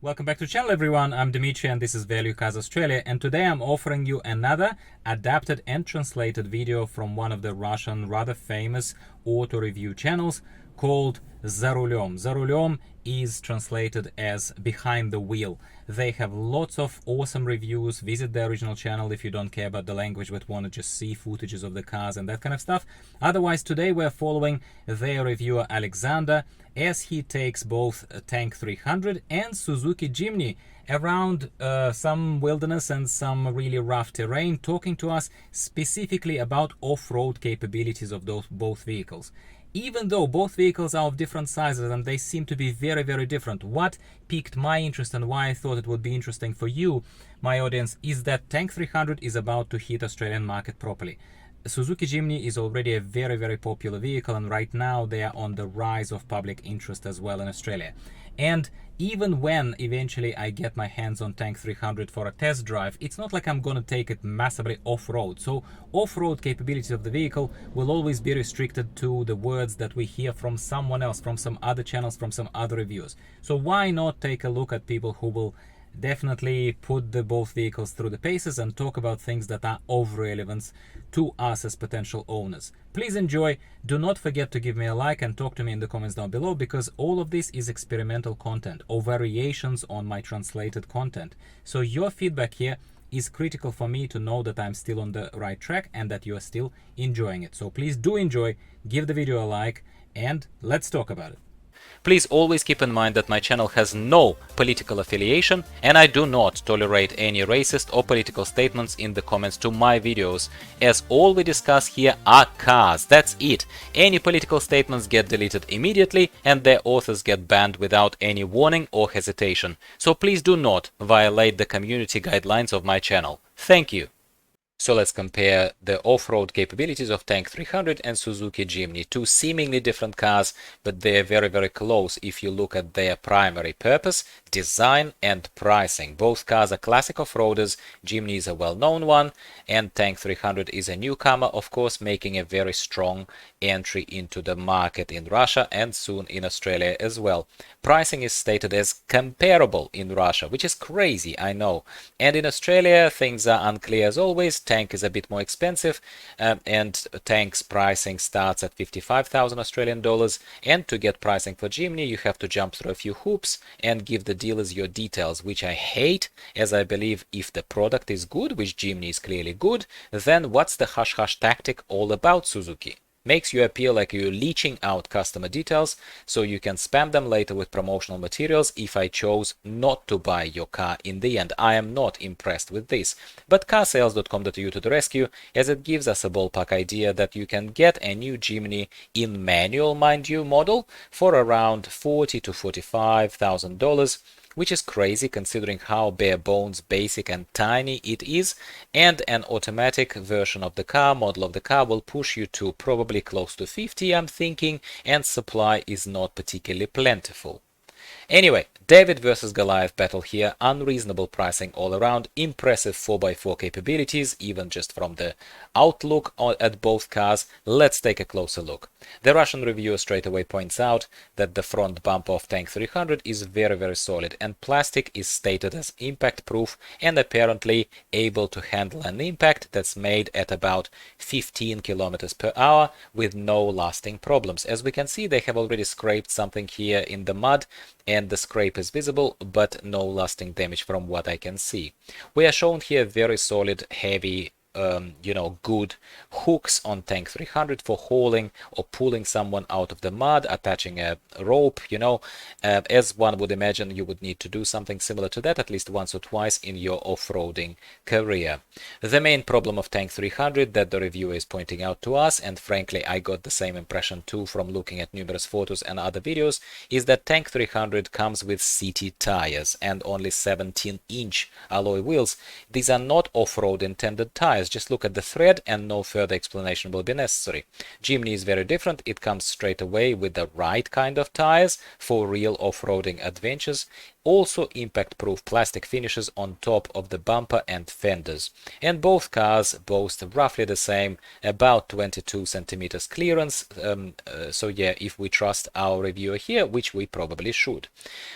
Welcome back to the channel, everyone. I'm Dimitri and this is Value Cars Australia, and today I'm offering you another adapted and translated video from one of the Russian rather famous auto review channels called Rulem. Rulem is translated as behind the wheel. They have lots of awesome reviews. Visit the original channel if you don't care about the language but want to just see footages of the cars and that kind of stuff. Otherwise, today we're following their reviewer Alexander as he takes both Tank 300 and Suzuki Jimny around some wilderness and some really rough terrain, talking to us specifically about off-road capabilities of both vehicles. Even though both vehicles are of different sizes and they seem to be very, very different, what piqued my interest and why I thought it would be interesting for you, my audience, is that Tank 300 is about to hit Australian market properly. Suzuki Jimny is already a very, very popular vehicle, and right now they are on the rise of public interest as well in Australia. And even when eventually I get my hands on Tank 300 for a test drive, it's not like I'm gonna take it massively off-road. So off-road capabilities of the vehicle will always be restricted to the words that we hear from someone else, from some other channels, from some other reviews. So why not take a look at people who will definitely put both vehicles through the paces and talk about things that are of relevance to us as potential owners. Please enjoy. Do not forget to give me a like and talk to me in the comments down below, because all of this is experimental content or variations on my translated content. So your feedback here is critical for me to know that I'm still on the right track and that you are still enjoying it. So please do enjoy, give the video a like, and let's talk about it. Please always keep in mind that my channel has no political affiliation, and I do not tolerate any racist or political statements in the comments to my videos, as all we discuss here are cars. That's it. Any political statements get deleted immediately and their authors get banned without any warning or hesitation. So please do not violate the community guidelines of my channel. Thank you. So let's compare the off-road capabilities of Tank 300 and Suzuki Jimny, two seemingly different cars, but they're very, very close if you look at their primary purpose, design and pricing. Both cars are classic off-roaders. Jimny is a well-known one, and Tank 300 is a newcomer, of course, making a very strong entry into the market in Russia and soon in Australia as well. Pricing is stated as comparable in Russia, which is crazy, I know. And in Australia, things are unclear as always. Tank is a bit more expensive, and Tank's pricing starts at 55,000 Australian dollars. And to get pricing for Jimny, you have to jump through a few hoops and give the dealers your details, which I hate, as I believe if the product is good, which Jimny is clearly good, then what's the hush-hush tactic all about, Suzuki? Makes you appear like you're leeching out customer details so you can spam them later with promotional materials if I chose not to buy your car in the end. I am not impressed with this. But carsales.com.au to the rescue, as it gives us a ballpark idea that you can get a new Jimny in manual, mind you, model for around $40,000 to $45,000. Which is crazy considering how bare bones, basic and tiny it is, and an automatic version of the car, model of the car, will push you to probably close to 50, I'm thinking, and supply is not particularly plentiful. Anyway, David versus Goliath battle here, unreasonable pricing all around, impressive 4x4 capabilities, even just from the outlook at both cars. Let's take a closer look. The Russian reviewer straight away points out that the front bumper of Tank 300 is very, very solid, and plastic is stated as impact proof and apparently able to handle an impact that's made at about 15 kilometers per hour with no lasting problems. As we can see, they have already scraped something here in the mud, and the scrape is visible, but no lasting damage from what I can see. We are shown here very solid, heavy, good hooks on Tank 300 for hauling or pulling someone out of the mud, attaching a rope, as one would imagine you would need to do something similar to that at least once or twice in your off-roading career. The main problem of Tank 300 that the reviewer is pointing out to us, and frankly I got the same impression too from looking at numerous photos and other videos, is that Tank 300 comes with city tires and only 17-inch alloy wheels. These are not off-road intended tires. Just look at the thread and no further explanation will be necessary. Jimny is very different. It comes straight away with the right kind of tires for real off-roading adventures, Also impact-proof plastic finishes on top of the bumper and fenders. And both cars boast roughly the same, about 22 centimeters clearance. So yeah, if we trust our reviewer here, which we probably should.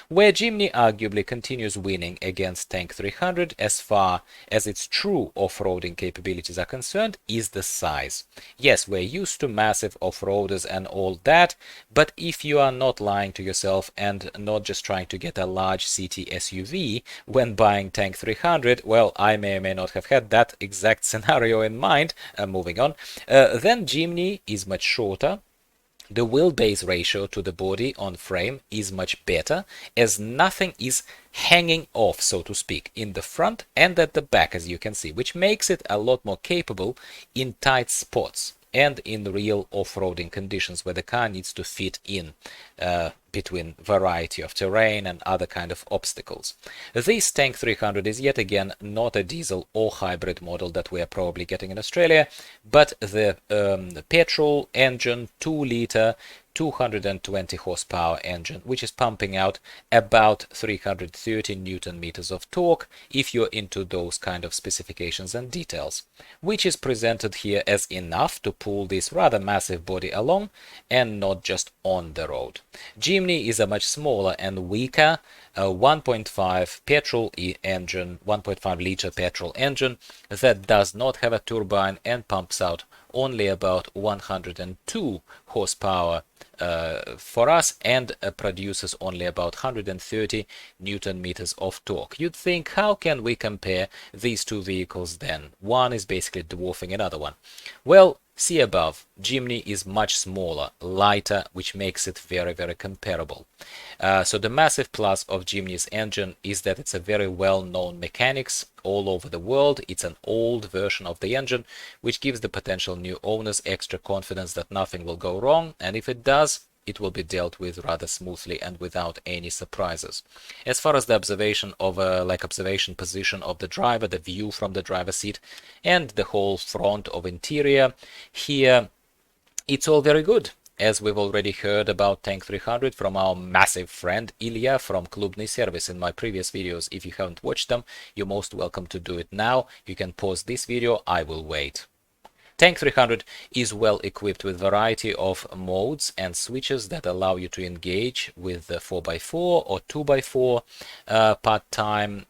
Where Jimny arguably continues winning against Tank 300 as far as its true off-roading capabilities are concerned is the size. Yes, we're used to massive off-roaders and all that, but if you are not lying to yourself and not just trying to get a large city SUV when buying Tank 300, well, I may or may not have had that exact scenario in mind, moving on, then Jimny is much shorter. The wheelbase ratio to the body on frame is much better, as nothing is hanging off, so to speak, in the front and at the back, as you can see, which makes it a lot more capable in tight spots and in real off-roading conditions where the car needs to fit in between variety of terrain and other kind of obstacles. This Tank 300 is yet again not a diesel or hybrid model that we are probably getting in Australia, but the petrol engine 2-liter 220 horsepower engine, which is pumping out about 330 Newton meters of torque if you're into those kind of specifications and details, which is presented here as enough to pull this rather massive body along and not just on the road. Jimny is a much smaller and weaker 1.5 petrol engine, 1.5 liter petrol engine that does not have a turbine and pumps out only about 102 horsepower for us and produces only about 130 Newton meters of torque. You'd think, how can we compare these two vehicles then? One is basically dwarfing another one. Well, see above, Jimny is much smaller, lighter, which makes it very, very comparable. So the massive plus of Jimny's engine is that it's a very well-known mechanics all over the world. It's an old version of the engine, which gives the potential new owners extra confidence that nothing will go wrong, and if it does, it will be dealt with rather smoothly and without any surprises. As far as the observation of observation position of the driver, the view from the driver's seat, and the whole front of interior, here it's all very good. As we've already heard about Tank 300 from our massive friend Ilya from Klubny Service in my previous videos. If you haven't watched them, you're most welcome to do it now. You can pause this video, I will wait. Tank 300 is well equipped with variety of modes and switches that allow you to engage with the 4x4 or 2x4 part-time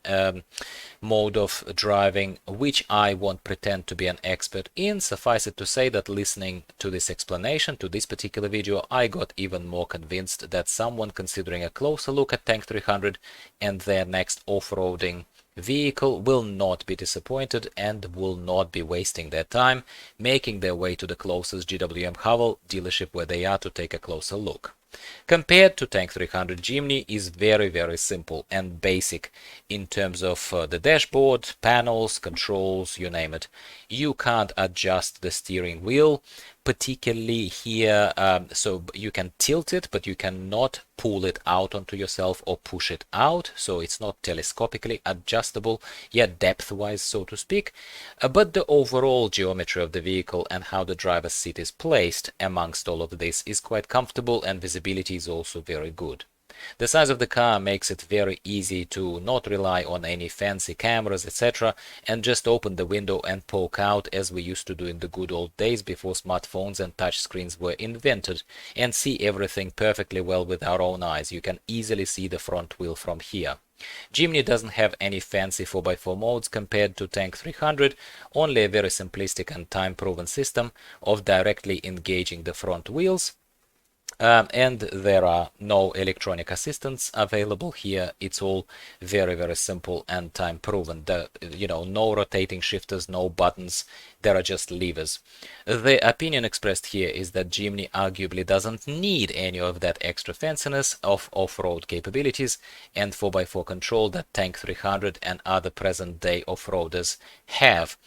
mode of driving, which I won't pretend to be an expert in. Suffice it to say that listening to this explanation, to this particular video, I got even more convinced that someone considering a closer look at Tank 300 and their next off-roading vehicle will not be disappointed and will not be wasting their time making their way to the closest GWM Haval dealership where they are to take a closer look. Compared to Tank 300, Jimny is very, very simple and basic in terms of the dashboard, panels, controls, you name it. You can't adjust the steering wheel, particularly here, so you can tilt it, but you cannot pull it out onto yourself or push it out, so it's not telescopically adjustable, yet depth-wise, so to speak. But the overall geometry of the vehicle and how the driver's seat is placed amongst all of this is quite comfortable, and visibility is also very good. The size of the car makes it very easy to not rely on any fancy cameras, etc., and just open the window and poke out as we used to do in the good old days before smartphones and touchscreens were invented, and see everything perfectly well with our own eyes. You can easily see the front wheel from here. Jimny doesn't have any fancy 4x4 modes compared to Tank 300, only a very simplistic and time-proven system of directly engaging the front wheels. And there are no electronic assistants available here. It's all very, very simple and time proven. No rotating shifters, no buttons, there are just levers. The opinion expressed here is that Jimny arguably doesn't need any of that extra fanciness of off-road capabilities and 4x4 control that Tank 300 and other present-day off-roaders have,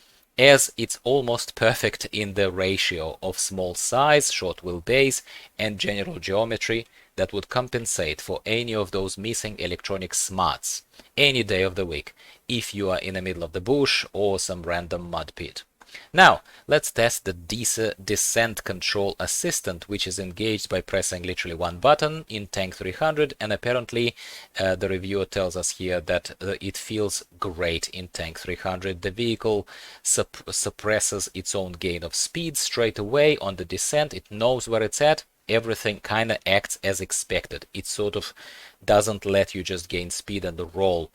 as it's almost perfect in the ratio of small size, short wheelbase, and general geometry that would compensate for any of those missing electronic smarts any day of the week if you are in the middle of the bush or some random mud pit. Now, let's test the descent control assistant, which is engaged by pressing literally one button in Tank 300, and apparently the reviewer tells us here that it feels great in Tank 300. The vehicle suppresses its own gain of speed straight away on the descent. It knows where it's at. Everything kind of acts as expected. It sort of doesn't let you just gain speed and roll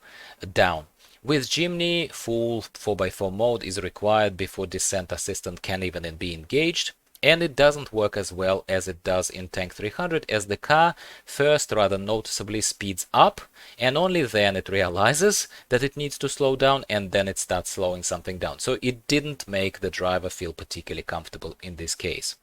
down. With Jimny, full 4x4 mode is required before descent assistant can even be engaged, and it doesn't work as well as it does in Tank 300, as the car first rather noticeably speeds up, and only then it realizes that it needs to slow down, and then it starts slowing something down. So it didn't make the driver feel particularly comfortable in this case.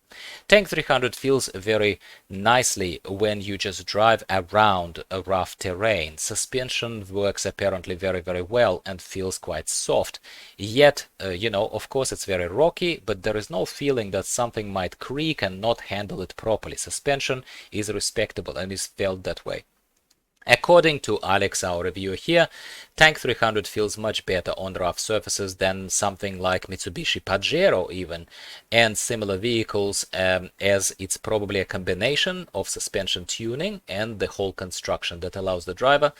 Tank 300 feels very nicely when you just drive around a rough terrain. Suspension works apparently very, very well and feels quite soft. Yet, of course it's very rocky, but there is no feeling that something might creak and not handle it properly. Suspension is respectable and is felt that way. According to Alex, our reviewer here, Tank 300 feels much better on rough surfaces than something like Mitsubishi Pajero even, and similar vehicles, as it's probably a combination of suspension tuning and the whole construction that allows the driver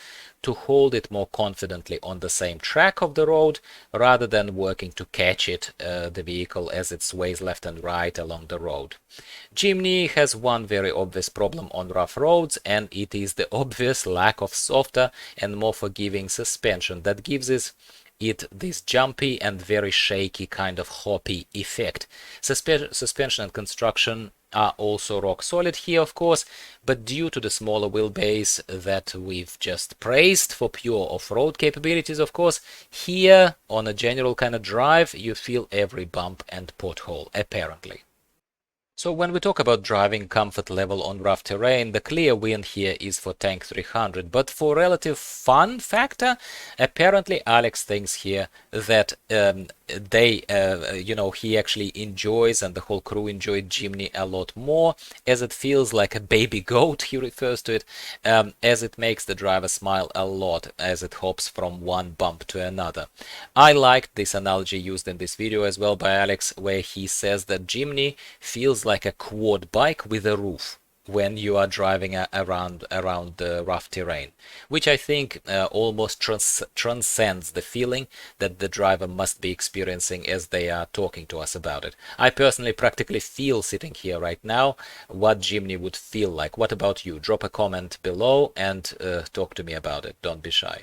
to hold it more confidently on the same track of the road rather than working to catch it, the vehicle, as it sways left and right along the road. Jimny has one very obvious problem on rough roads, and it is the obvious lack of softer and more forgiving suspension that gives it this jumpy and very shaky kind of hoppy effect. Suspension and construction are also rock solid here, of course, but due to the smaller wheelbase that we've just praised for pure off-road capabilities, of course, here on a general kind of drive you feel every bump and pothole apparently. So when we talk about driving comfort level on rough terrain, the clear win here is for Tank 300. But for relative fun factor, apparently Alex thinks here that he actually enjoys, and the whole crew enjoyed Jimny a lot more, as it feels like a baby goat, he refers to it, as it makes the driver smile a lot as it hops from one bump to another. I liked this analogy used in this video as well by Alex, where he says that Jimny feels like a quad bike with a roof when you are driving around the rough terrain, which I think almost transcends the feeling that the driver must be experiencing as they are talking to us about it. I personally practically feel, sitting here right now, what Jimny would feel like. What about you? Drop a comment below and talk to me about it. Don't be shy.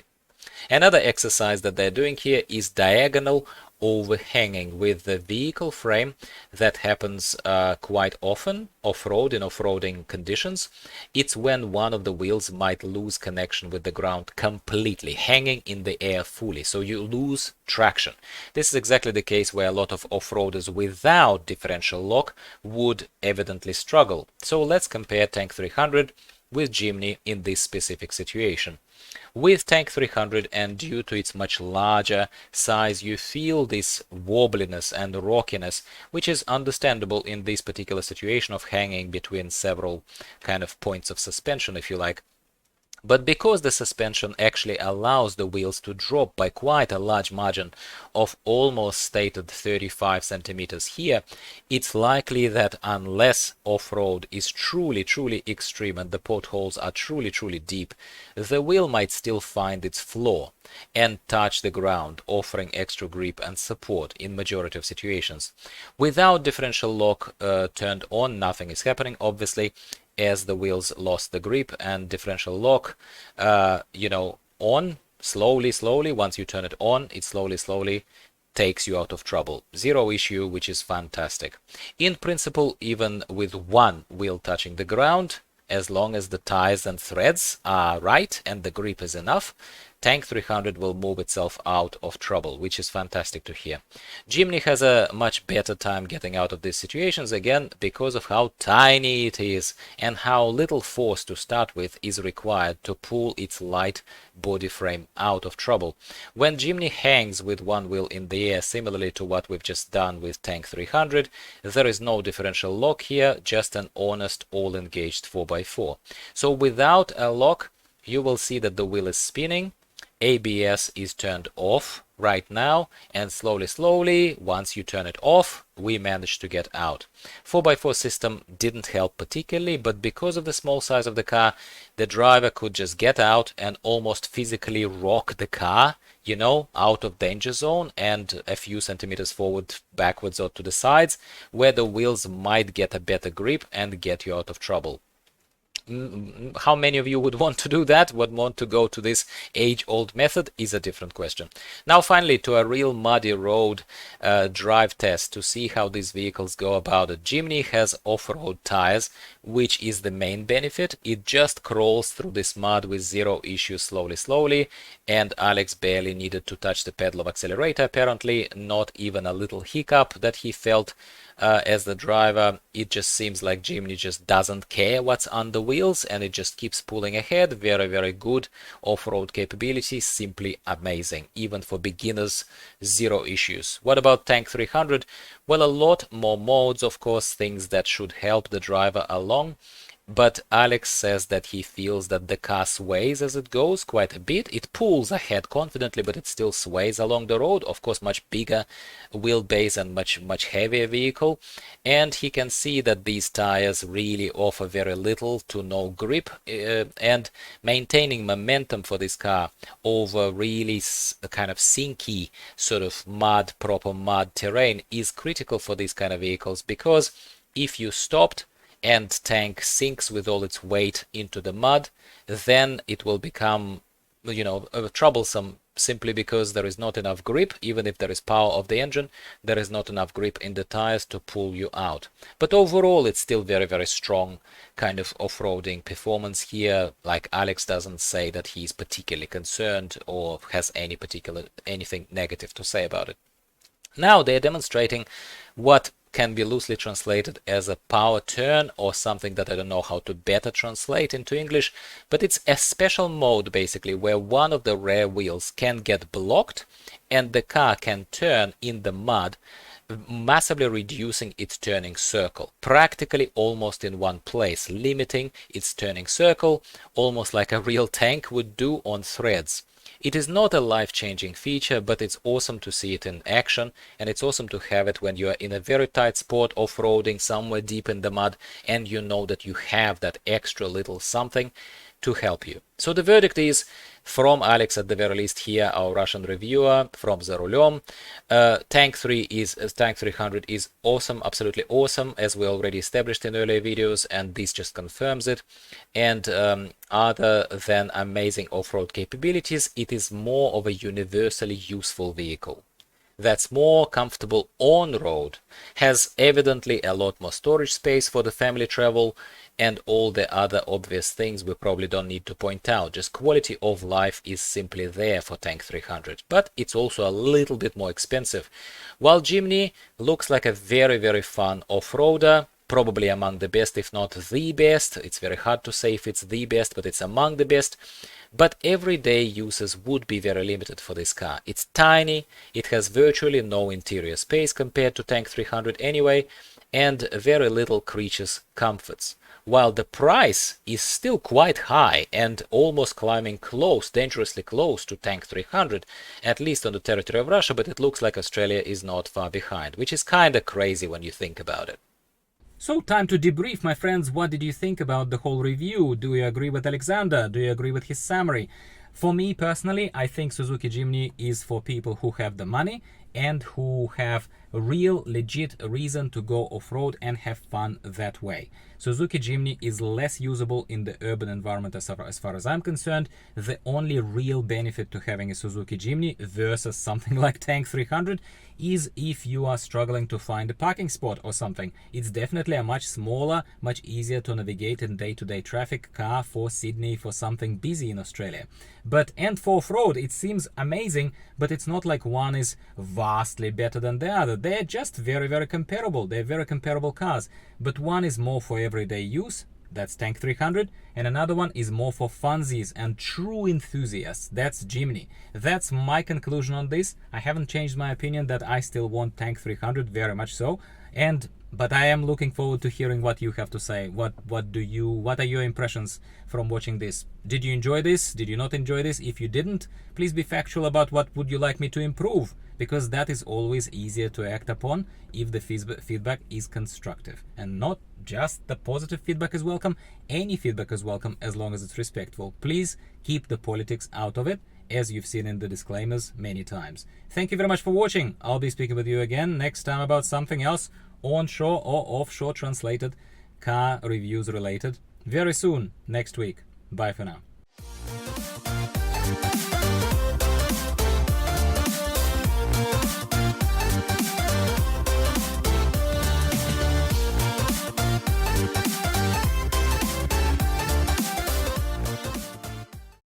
Another exercise that they're doing here is diagonal overhanging with the vehicle frame. That happens quite often off-road, in off-roading conditions. It's when one of the wheels might lose connection with the ground completely, hanging in the air fully, so you lose traction. This is exactly the case where a lot of off-roaders without differential lock would evidently struggle. So let's compare Tank 300 with Jimny in this specific situation. With Tank 300, and due to its much larger size, you feel this wobbliness and rockiness, which is understandable in this particular situation of hanging between several kind of points of suspension, if you like. But because the suspension actually allows the wheels to drop by quite a large margin of almost stated 35 centimeters here, it's likely that unless off-road is truly extreme and the potholes are truly deep, the wheel might still find its floor and touch the ground, offering extra grip and support in majority of situations. Without differential lock turned on, nothing is happening, obviously, as the wheels lost the grip, and differential lock, on slowly, once you turn it on, it slowly takes you out of trouble. Zero issue, which is fantastic. In principle, even with one wheel touching the ground, as long as the ties and threads are right and the grip is enough, Tank 300 will move itself out of trouble, which is fantastic to hear. Jimny has a much better time getting out of these situations, again because of how tiny it is and how little force to start with is required to pull its light body frame out of trouble. When Jimny hangs with one wheel in the air, similarly to what we've just done with Tank 300, there is no differential lock here, just an honest all-engaged 4x4. So without a lock, you will see that the wheel is spinning, ABS is turned off right now, and slowly, once you turn it off, we managed to get out. 4x4 system didn't help particularly, but because of the small size of the car, the driver could just get out and almost physically rock the car, you know, out of danger zone and a few centimeters forward, backwards, or to the sides, where the wheels might get a better grip and get you out of trouble. How many of you would want to do that, would want to go to this age-old method, is a different question. Now finally, to a real muddy road drive test to see how these vehicles go about it. Jimny has off-road tires, which is the main benefit. It just crawls through this mud with zero issues slowly, and Alex barely needed to touch the pedal of accelerator apparently, not even a little hiccup that he felt as the driver. It just seems like Jimny just doesn't care what's on the wheels, and it just keeps pulling ahead. Very good off-road capability, simply amazing. Even for beginners, zero issues. What about Tank 300? Well, a lot more modes, of course, things that should help the driver along. But Alex says that he feels that the car sways as it goes quite a bit. It pulls ahead confidently, but it still sways along the road. Of course, much bigger wheelbase and much heavier vehicle. And he can see that these tires really offer very little to no grip. And maintaining momentum for this car over really kind of sinky sort of proper mud terrain is critical for these kind of vehicles, because if you stopped and tank sinks with all its weight into the mud, then it will become, you know, troublesome, simply because there is not enough grip. Even if there is power of the engine, there is not enough grip in the tires to pull you out. But overall, it's still very strong kind of off-roading performance here. Like, Alex doesn't say that he's particularly concerned or has anything negative to say about it. Now they're demonstrating what can be loosely translated as a power turn, or something that I don't know how to better translate into English, but it's a special mode basically where one of the rear wheels can get blocked and the car can turn in the mud, massively reducing its turning circle, practically almost in one place, limiting its turning circle, almost like a real tank would do on threads. It is not a life-changing feature, but it's awesome to see it in action, and it's awesome to have it when you are in a very tight spot, off-roading somewhere deep in the mud, and you know that you have that extra little something to help you. So the verdict is, from Alex at the very least here, our Russian reviewer from the Rulem, Tank 300 is awesome, absolutely awesome, as we already established in earlier videos, and this just confirms it. And other than amazing off-road capabilities, it is more of a universally useful vehicle that's more comfortable on road, has evidently a lot more storage space for the family travel, and all the other obvious things we probably don't need to point out. Just quality of life is simply there for Tank 300, but it's also a little bit more expensive. While Jimny looks like a very fun off-roader, probably among the best, if not the best. It's very hard to say if it's the best, but it's among the best. But everyday uses would be very limited for this car. It's tiny, it has virtually no interior space compared to Tank 300 anyway, and very little creature's comforts. While the price is still quite high and almost climbing dangerously close to Tank 300, at least on the territory of Russia, but it looks like Australia is not far behind, which is kinda crazy when you think about it. So time to debrief, my friends. What did you think about the whole review? Do you agree with Alexander? Do you agree with his summary? For me personally, I think Suzuki Jimny is for people who have the money and who have a real legit reason to go off-road and have fun that way. Suzuki Jimny is less usable in the urban environment as far as I'm concerned. The only real benefit to having a Suzuki Jimny versus something like Tank 300 is if you are struggling to find a parking spot or something. It's definitely a much smaller, much easier to navigate in day-to-day traffic car for Sydney, for something busy in Australia. And for off-road, it seems amazing, but it's not like one is vastly better than the other. They're just very comparable. They're very comparable cars, but one is more for everyday use, that's Tank 300, and another one is more for funsies and true enthusiasts, that's Jimny. That's my conclusion on this. I haven't changed my opinion that I still want Tank 300 very much so, and But I am looking forward to hearing what you have to say. What are your impressions from watching this? Did you enjoy this? Did you not enjoy this? If you didn't, please be factual about what would you like me to improve, because that is always easier to act upon if the feedback is constructive. And not just the positive feedback is welcome, any feedback is welcome as long as it's respectful. Please keep the politics out of it, as you've seen in the disclaimers many times. Thank you very much for watching. I'll be speaking with you again next time about something else, onshore or offshore translated, car reviews related, very soon next week. Bye for now.